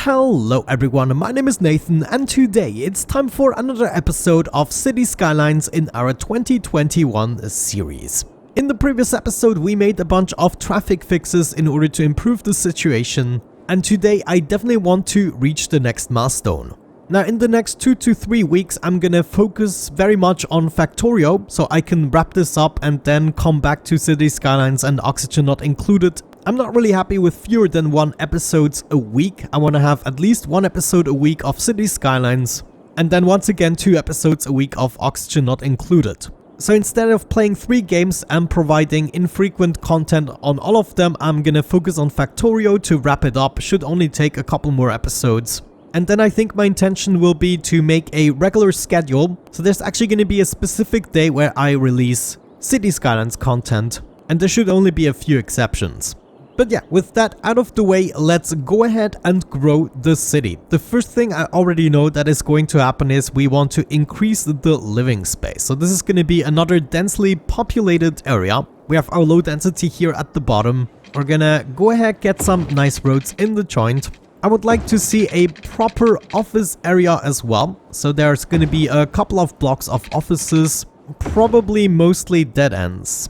Hello everyone, my name is Nathan and today it's time for another episode of City Skylines in our 2021 series. In the previous episode we made a bunch of traffic fixes in order to improve the situation, and today I definitely want to reach the next milestone. Now in the next 2 to 3 weeks I'm gonna focus very much on Factorio so I can wrap this up and then come back to City Skylines and Oxygen Not Included. I'm not really happy with fewer than 1 episodes a week. I want to have at least 1 episode a week of City Skylines and then once again 2 episodes a week of Oxygen Not Included. So instead of playing 3 games and providing infrequent content on all of them, I'm gonna focus on Factorio to wrap it up. Should only take a couple more episodes. And then I think my intention will be to make a regular schedule. So there's actually gonna be a specific day where I release City Skylines content, and there should only be a few exceptions. But yeah, with that out of the way, let's go ahead and grow the city. The first thing I already know that is going to happen is we want to increase the living space. So this is going to be another densely populated area. We have our low density here at the bottom. We're gonna go ahead, get some nice roads in the joint. I would like to see a proper office area as well. So there's going to be a couple of blocks of offices. Probably mostly dead ends.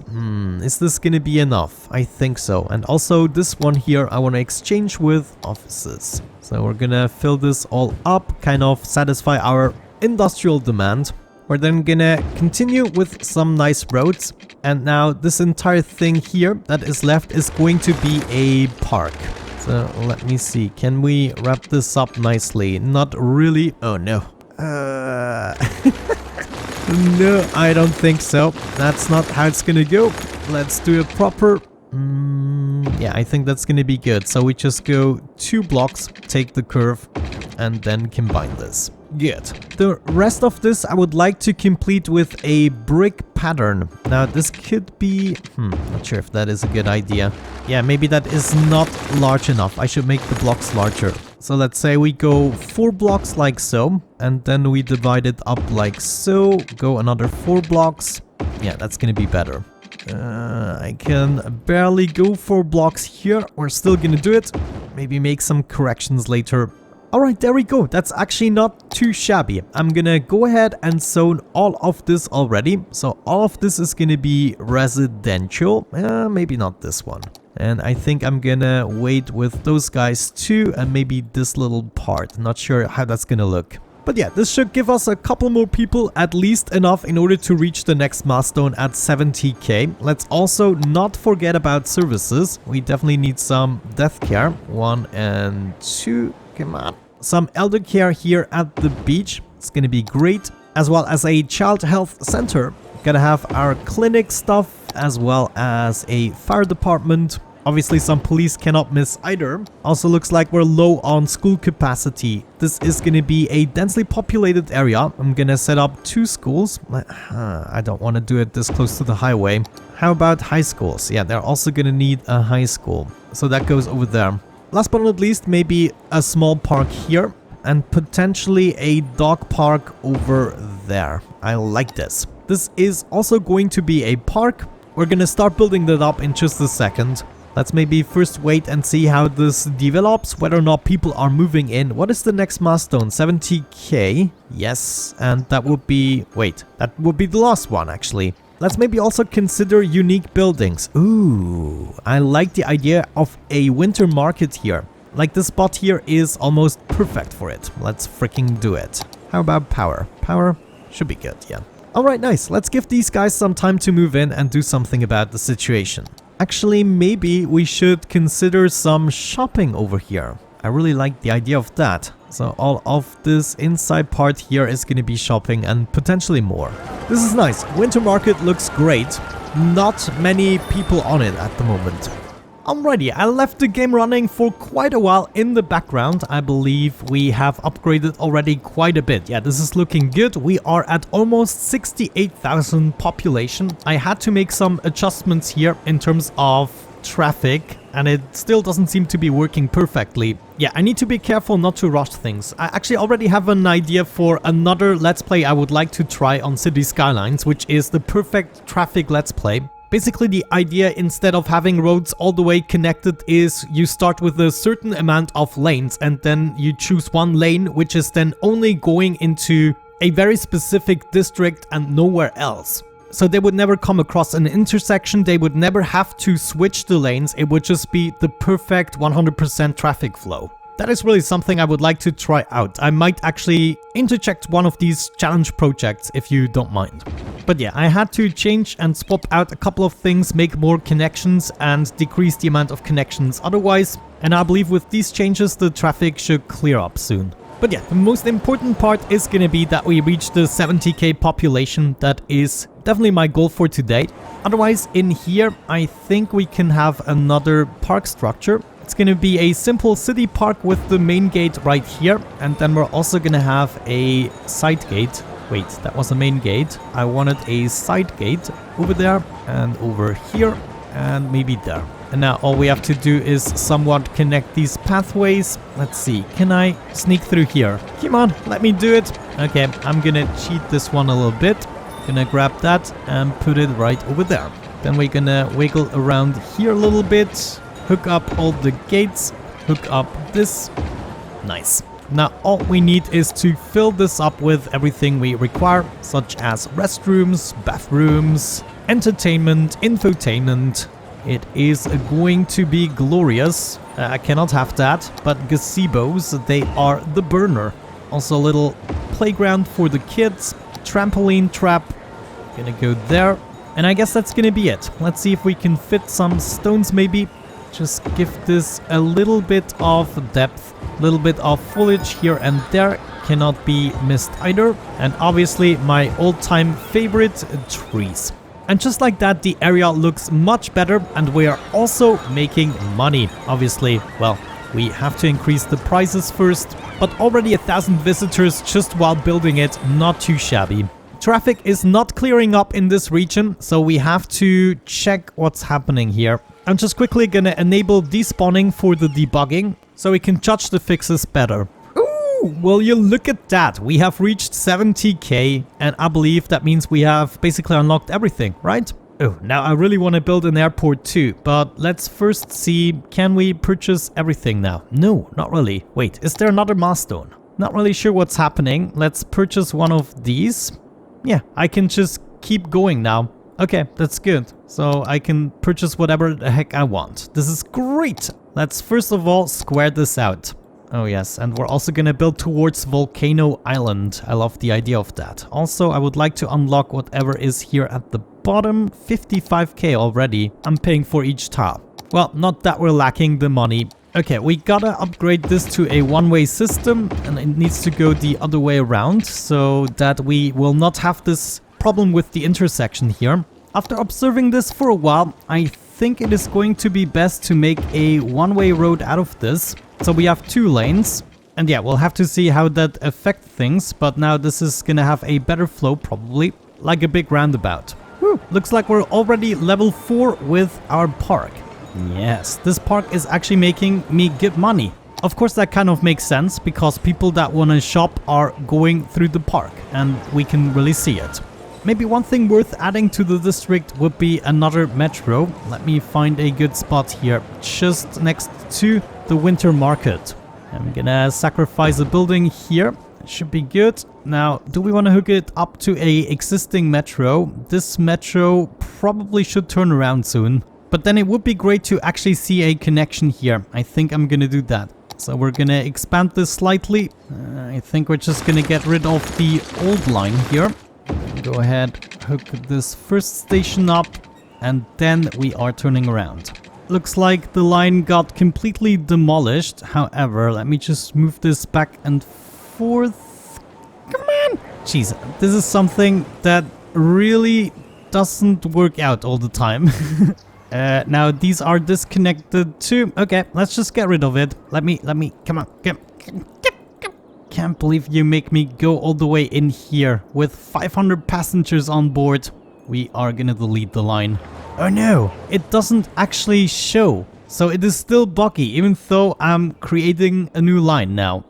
Is this gonna be enough? I think so. And also this one here I want to exchange with offices. So we're gonna fill this all up, kind of satisfy our industrial demand. We're then gonna continue with some nice roads. And now this entire thing here that is left is going to be a park. So let me see. Can we wrap this up nicely? Not really. Oh no. No, I don't think so. That's not how it's gonna go. Let's do a proper... yeah, I think that's gonna be good. So we just go 2 blocks, take the curve, and then combine this. Good. The rest of this I would like to complete with a brick pattern. Now this could be... not sure if that is a good idea. Yeah, maybe that is not large enough. I should make the blocks larger. So let's say we go 4 blocks like so, and then we divide it up like so, go another 4 blocks. Yeah, that's gonna be better. I can barely go 4 blocks here. We're still gonna do it. Maybe make some corrections later. Alright, there we go. That's actually not too shabby. I'm gonna go ahead and zone all of this already. So all of this is gonna be residential. Maybe not this one. And I think I'm gonna wait with those guys too, and maybe this little part. Not sure how that's gonna look. But yeah, this should give us a couple more people, at least enough in order to reach the next milestone at 70k. Let's also not forget about services. We definitely need some death care. 1 and 2, come on. Some elder care here at the beach. It's gonna be great. As well as a child health center. Gonna have our clinic stuff, as well as a fire department. Obviously some police cannot miss either. Also looks like we're low on school capacity. This is gonna be a densely populated area. I'm gonna set up 2 schools. I don't want to do it this close to the highway. How about high schools? Yeah, they're also gonna need a high school. So that goes over there. Last but not least, maybe a small park here. And potentially a dog park over there. I like this. This is also going to be a park. We're gonna start building that up in just a second. Let's maybe first wait and see how this develops, whether or not people are moving in. What is the next milestone? 70k? Yes, and that would be... wait, that would be the last one actually. Let's maybe also consider unique buildings. Ooh, I like the idea of a winter market here. Like this spot here is almost perfect for it. Let's freaking do it. How about power? Power should be good, yeah. Alright, nice. Let's give these guys some time to move in and do something about the situation. Actually, maybe we should consider some shopping over here. I really like the idea of that. So all of this inside part here is going to be shopping and potentially more. This is nice. Winter market looks great. Not many people on it at the moment. Alrighty, I left the game running for quite a while in the background. I believe we have upgraded already quite a bit. Yeah, this is looking good. We are at almost 68,000 population. I had to make some adjustments here in terms of traffic, and it still doesn't seem to be working perfectly. Yeah, I need to be careful not to rush things. I actually already have an idea for another Let's Play I would like to try on City Skylines, which is the perfect traffic Let's Play. Basically, the idea, instead of having roads all the way connected, is you start with a certain amount of lanes and then you choose one lane, which is then only going into a very specific district and nowhere else. So they would never come across an intersection, they would never have to switch the lanes, it would just be the perfect 100% traffic flow. That is really something I would like to try out. I might actually interject one of these challenge projects if you don't mind. But yeah, I had to change and swap out a couple of things, make more connections and decrease the amount of connections otherwise. And I believe with these changes the traffic should clear up soon. But yeah, the most important part is gonna be that we reach the 70k population. That is definitely my goal for today. Otherwise, in here, I think we can have another park structure. It's going to be a simple city park with the main gate right here. And then we're also going to have a side gate. Wait, that was a main gate. I wanted a side gate over there and over here and maybe there. And now all we have to do is somewhat connect these pathways. Let's see, can I sneak through here? Come on, let me do it. Okay, I'm going to cheat this one a little bit. Gonna grab that and put it right over there. Then we're gonna wiggle around here a little bit. Hook up all the gates, hook up this. Nice. Now all we need is to fill this up with everything we require, such as restrooms, bathrooms, entertainment, infotainment. It is going to be glorious. I cannot have that, but gazebos, they are the burner. Also a little playground for the kids, trampoline trap, gonna go there. And I guess that's gonna be it. Let's see if we can fit some stones maybe. Just give this a little bit of depth, a little bit of foliage here and there, cannot be missed either. And obviously my all-time favorite, trees. And just like that, the area looks much better and we are also making money. Obviously, well, we have to increase the prices first, but already 1,000 visitors just while building it, not too shabby. Traffic is not clearing up in this region, so we have to check what's happening here. I'm just quickly gonna enable despawning for the debugging, so we can judge the fixes better. Ooh, will you look at that? We have reached 70k, and I believe that means we have basically unlocked everything, right? Oh, now I really want to build an airport too, but let's first see, can we purchase everything now? No, not really. Wait, is there another milestone? Not really sure what's happening. Let's purchase one of these. Yeah, I can just keep going now. Okay, that's good. So I can purchase whatever the heck I want. This is great. Let's first of all square this out. Oh yes, and we're also gonna build towards Volcano Island. I love the idea of that. Also, I would like to unlock whatever is here at the bottom. 55k already. I'm paying for each tile. Well, not that we're lacking the money. Okay, we gotta upgrade this to a one-way system, and it needs to go the other way around so that we will not have this problem with the intersection here. After observing this for a while, I think it is going to be best to make a one-way road out of this. So we have 2 lanes. And yeah, we'll have to see how that affects things, but now this is gonna have a better flow probably, like a big roundabout. Whew, looks like we're already level 4 with our park. Yes, this park is actually making me good money. Of course that kind of makes sense, because people that wanna shop are going through the park, and we can really see it. Maybe one thing worth adding to the district would be another metro. Let me find a good spot here, just next to the winter market. I'm gonna sacrifice a building here. It should be good. Now, do we want to hook it up to a existing metro? This metro probably should turn around soon. But then it would be great to actually see a connection here. I think I'm gonna do that. So we're gonna expand this slightly. I think we're just gonna get rid of the old line here. Go ahead, hook this first station up, and then we are turning around. Looks like the line got completely demolished. However, let me just move this back and forth. Come on! Jeez, this is something that really doesn't work out all the time. Now these are disconnected too. Okay, let's just get rid of it. Let me, come on, come. Can't believe you make me go all the way in here with 500 passengers on board. We are gonna delete the line. Oh no, it doesn't actually show. So it is still buggy, even though I'm creating a new line now.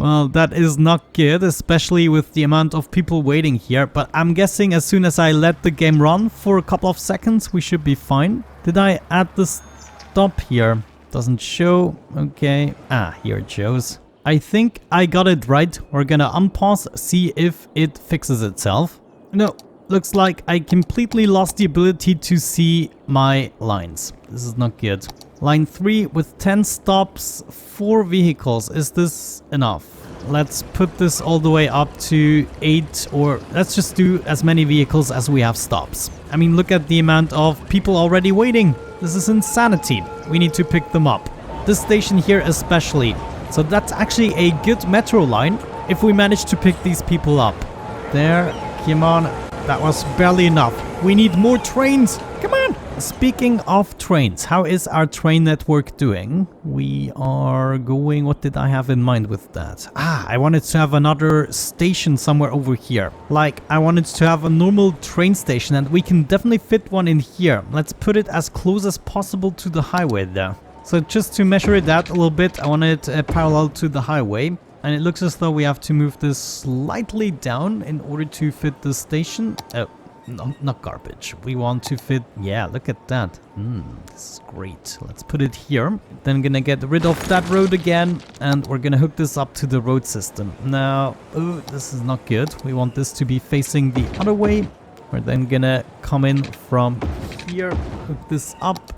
Well, that is not good, especially with the amount of people waiting here. But I'm guessing as soon as I let the game run for a couple of seconds, we should be fine. Did I add the stop here? Doesn't show. Okay. Ah, here it shows. I think I got it right. We're gonna unpause, see if it fixes itself. No, looks like I completely lost the ability to see my lines. This is not good. Line 3 with 10 stops, 4 vehicles. Is this enough? Let's put this all the way up to 8, or let's just do as many vehicles as we have stops. I mean, look at the amount of people already waiting. This is insanity. We need to pick them up. This station here especially. So that's actually a good metro line if we manage to pick these people up. There, come on. That was barely enough. We need more trains. Come on. Speaking of trains, how is our train network doing? We are going... What did I have in mind with that? Ah, I wanted to have another station somewhere over here. Like, I wanted to have a normal train station, and we can definitely fit one in here. Let's put it as close as possible to the highway there. So just to measure it out a little bit, I want it parallel to the highway. And it looks as though we have to move this slightly down in order to fit the station. Oh, no, not garbage. We want to fit... Yeah, look at that. This is great. Let's put it here. Then gonna get rid of that road again. And we're gonna hook this up to the road system. Now, oh, this is not good. We want this to be facing the other way. We're then gonna come in from here, hook this up.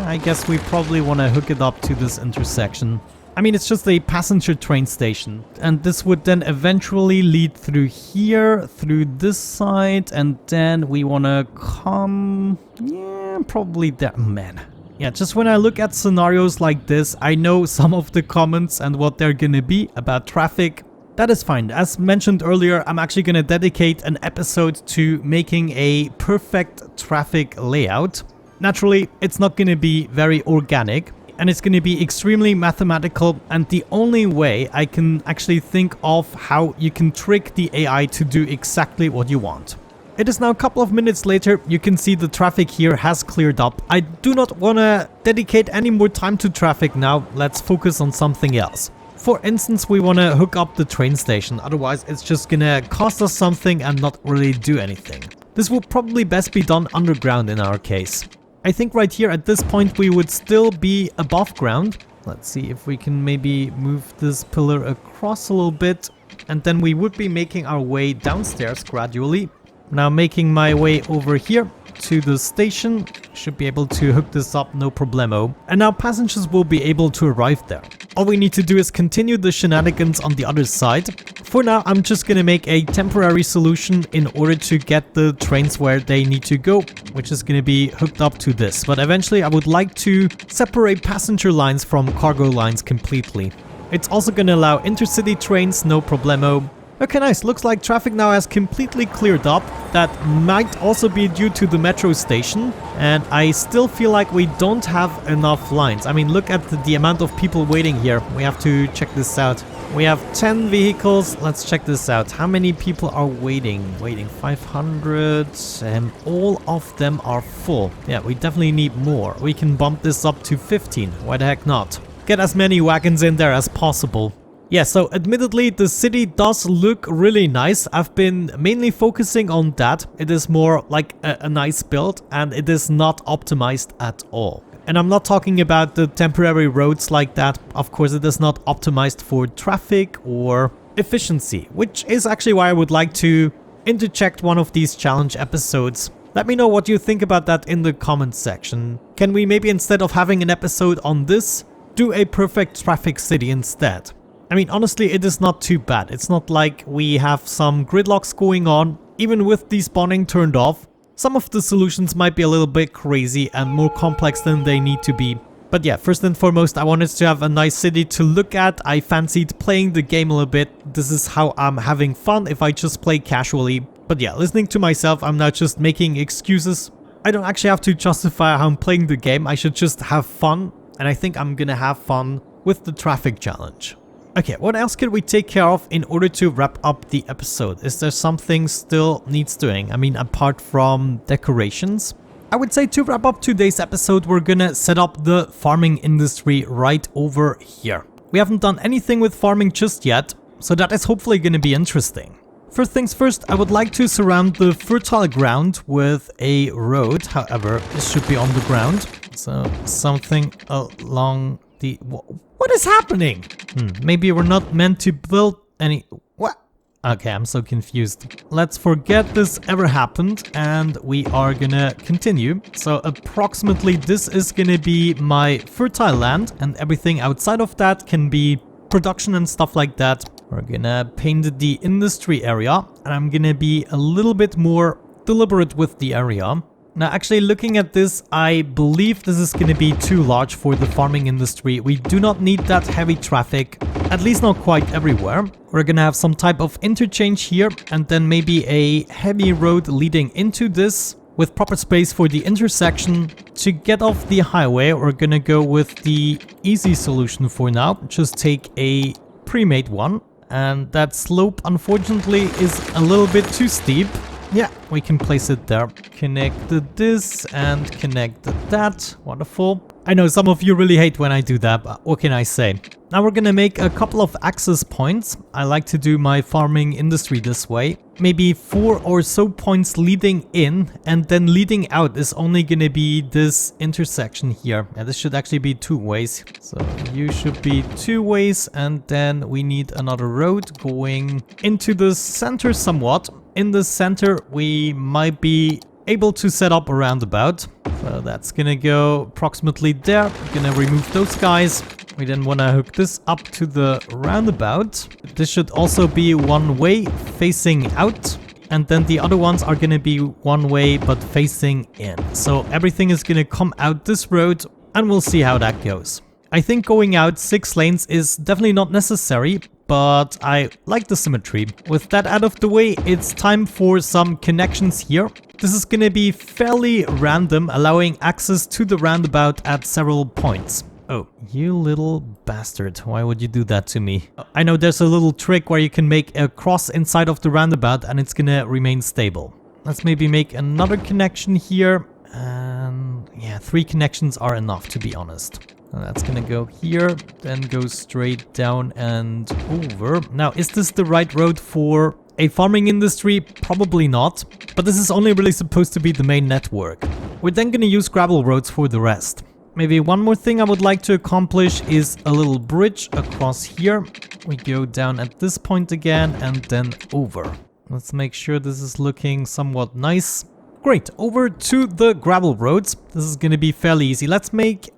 I guess we probably want to hook it up to this intersection. I mean, it's just a passenger train station. And this would then eventually lead through here, through this side, and then we want to come... Yeah, probably there. Man. Yeah, just when I look at scenarios like this, I know some of the comments and what they're gonna be about traffic. That is fine. As mentioned earlier, I'm actually gonna dedicate an episode to making a perfect traffic layout. Naturally, it's not going to be very organic, and it's going to be extremely mathematical, and the only way I can actually think of how you can trick the AI to do exactly what you want. It is now a couple of minutes later. You can see the traffic here has cleared up. I do not want to dedicate any more time to traffic now. Let's focus on something else. For instance, we want to hook up the train station, otherwise it's just going to cost us something and not really do anything. This will probably best be done underground in our case. I think right here at this point we would still be above ground. Let's see if we can maybe move this pillar across a little bit. And then we would be making our way downstairs gradually. Now making my way over here to the station. Should be able to hook this up, no problemo. And now passengers will be able to arrive there. All we need to do is continue the shenanigans on the other side. For now, I'm just gonna make a temporary solution in order to get the trains where they need to go, which is gonna be hooked up to this. But eventually I would like to separate passenger lines from cargo lines completely. It's also gonna allow intercity trains, no problemo. Okay, nice. Looks like traffic now has completely cleared up. That might also be due to the metro station. And I still feel like we don't have enough lines. I mean, look at the amount of people waiting here. We have to check this out. We have 10 vehicles. Let's check this out. How many people are waiting? 500. And all of them are full. Yeah, we definitely need more. We can bump this up to 15. Why the heck not? Get as many wagons in there as possible. Yeah, so admittedly, the city does look really nice. I've been mainly focusing on that. It is more like a nice build, and it is not optimized at all. And I'm not talking about the temporary roads like that. Of course, it is not optimized for traffic or efficiency, which is actually why I would like to interject one of these challenge episodes. Let me know what you think about that in the comments section. Can we maybe, instead of having an episode on this, do a perfect traffic city instead? I mean, honestly, it is not too bad. It's not like we have some gridlocks going on, even with despawning turned off. Some of the solutions might be a little bit crazy and more complex than they need to be. But yeah, first and foremost, I wanted to have a nice city to look at. I fancied playing the game a little bit. This is how I'm having fun if I just play casually. But yeah, listening to myself, I'm not just making excuses. I don't actually have to justify how I'm playing the game. I should just have fun. And I think I'm gonna have fun with the traffic challenge. Okay, what else could we take care of in order to wrap up the episode? Is there something still needs doing? I mean, apart from decorations? I would say to wrap up today's episode, we're gonna set up the farming industry right over here. We haven't done anything with farming just yet, so that is hopefully going to be interesting. First things first, I would like to surround the fertile ground with a road. However, this should be on the ground. So something along the... What is happening? Maybe we're not meant to build any... What? Okay, I'm so confused. Let's forget this ever happened and we are gonna continue. So approximately this is gonna be my fertile land and everything outside of that can be production and stuff like that. We're gonna paint the industry area and I'm gonna be a little bit more deliberate with the area. Now actually looking at this, I believe this is gonna be too large for the farming industry. We do not need that heavy traffic, at least not quite everywhere. We're gonna have some type of interchange here and then maybe a heavy road leading into this with proper space for the intersection. To get off the highway, we're gonna go with the easy solution for now. Just take a pre-made one. And that slope, unfortunately, is a little bit too steep. Yeah, we can place it there. Connected this and connected that. Wonderful. I know some of you really hate when I do that, but what can I say? Now we're gonna make a couple of access points. I like to do my farming industry this way. Maybe 4 or so points leading in, and then leading out is only gonna be this intersection here. Yeah, this should actually be 2 ways. So you should be 2 ways, and then we need another road going into the center somewhat. In the center, we might be able to set up a roundabout. So that's gonna go approximately there. Gonna remove those guys. We then want to hook this up to the roundabout. This should also be 1 way facing out. And then the other ones are going to be 1 way but facing in. So everything is going to come out this road and we'll see how that goes. I think going out 6 lanes is definitely not necessary, but I like the symmetry. With that out of the way, it's time for some connections here. This is going to be fairly random, allowing access to the roundabout at several points. Oh, you little bastard. Why would you do that to me? I know there's a little trick where you can make a cross inside of the roundabout and it's gonna remain stable. Let's maybe make another connection here. And yeah, 3 connections are enough, to be honest. That's gonna go here, then go straight down and over. Now, is this the right road for a farming industry? Probably not, but this is only really supposed to be the main network. We're then gonna use gravel roads for the rest. Maybe one more thing I would like to accomplish is a little bridge across here. We go down at this point again and then over. Let's make sure this is looking somewhat nice. Great, over to the gravel roads. This is gonna be fairly easy. Let's make...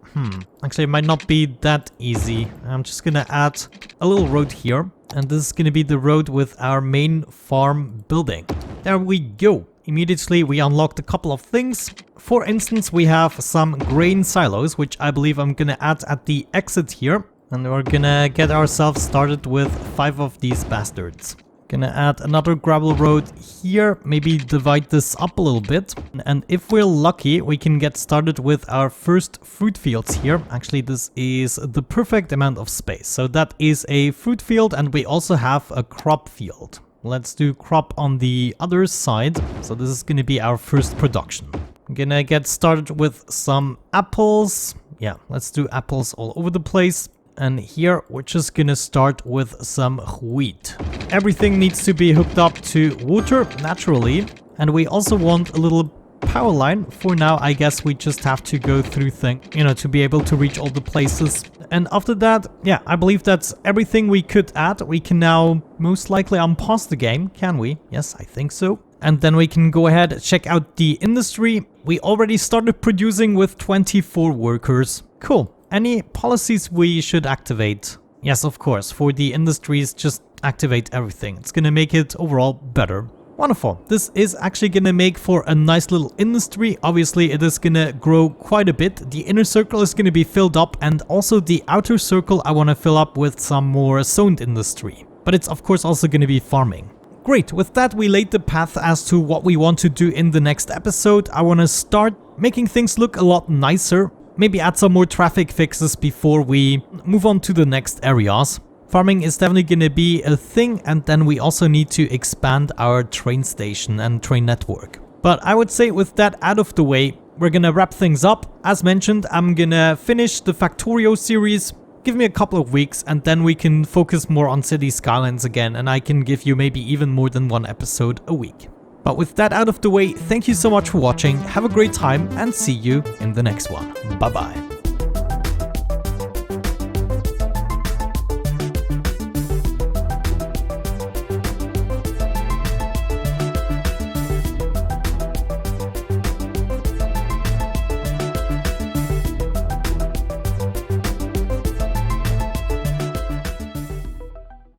Actually, it might not be that easy. I'm just gonna add a little road here. And this is gonna be the road with our main farm building. There we go. Immediately we unlocked a couple of things. For instance, we have some grain silos, which I believe I'm gonna add at the exit here. And we're gonna get ourselves started with 5 of these bastards. Gonna add another gravel road here, maybe divide this up a little bit. And if we're lucky, we can get started with our first fruit fields here. Actually, this is the perfect amount of space. So that is a fruit field and we also have a crop field. Let's do crop on the other side. So this is gonna be our first production. I'm gonna get started with some apples. Yeah, let's do apples all over the place. And here we're just gonna start with some wheat. Everything needs to be hooked up to water naturally. And we also want a little power line. For now, I guess we just have to go through things, to be able to reach all the places. And after that, yeah, I believe that's everything we could add. We can now most likely unpause the game, can we? Yes, I think so. And then we can go ahead and check out the industry. We already started producing with 24 workers. Cool. Any policies we should activate? Yes, of course. For the industries, just activate everything. It's gonna make it overall better. Wonderful. This is actually gonna make for a nice little industry. Obviously, it is gonna grow quite a bit. The inner circle is gonna be filled up, and also the outer circle I want to fill up with some more zoned industry. But it's of course also gonna be farming. Great, with that we laid the path as to what we want to do in the next episode. I want to start making things look a lot nicer. Maybe add some more traffic fixes before we move on to the next areas. Farming is definitely going to be a thing, and then we also need to expand our train station and train network. But I would say with that out of the way, we're going to wrap things up. As mentioned, I'm going to finish the Factorio series. Give me a couple of weeks and then we can focus more on City Skylines again, and I can give you maybe even more than one episode a week. But with that out of the way, thank you so much for watching, have a great time and see you in the next one. Bye bye.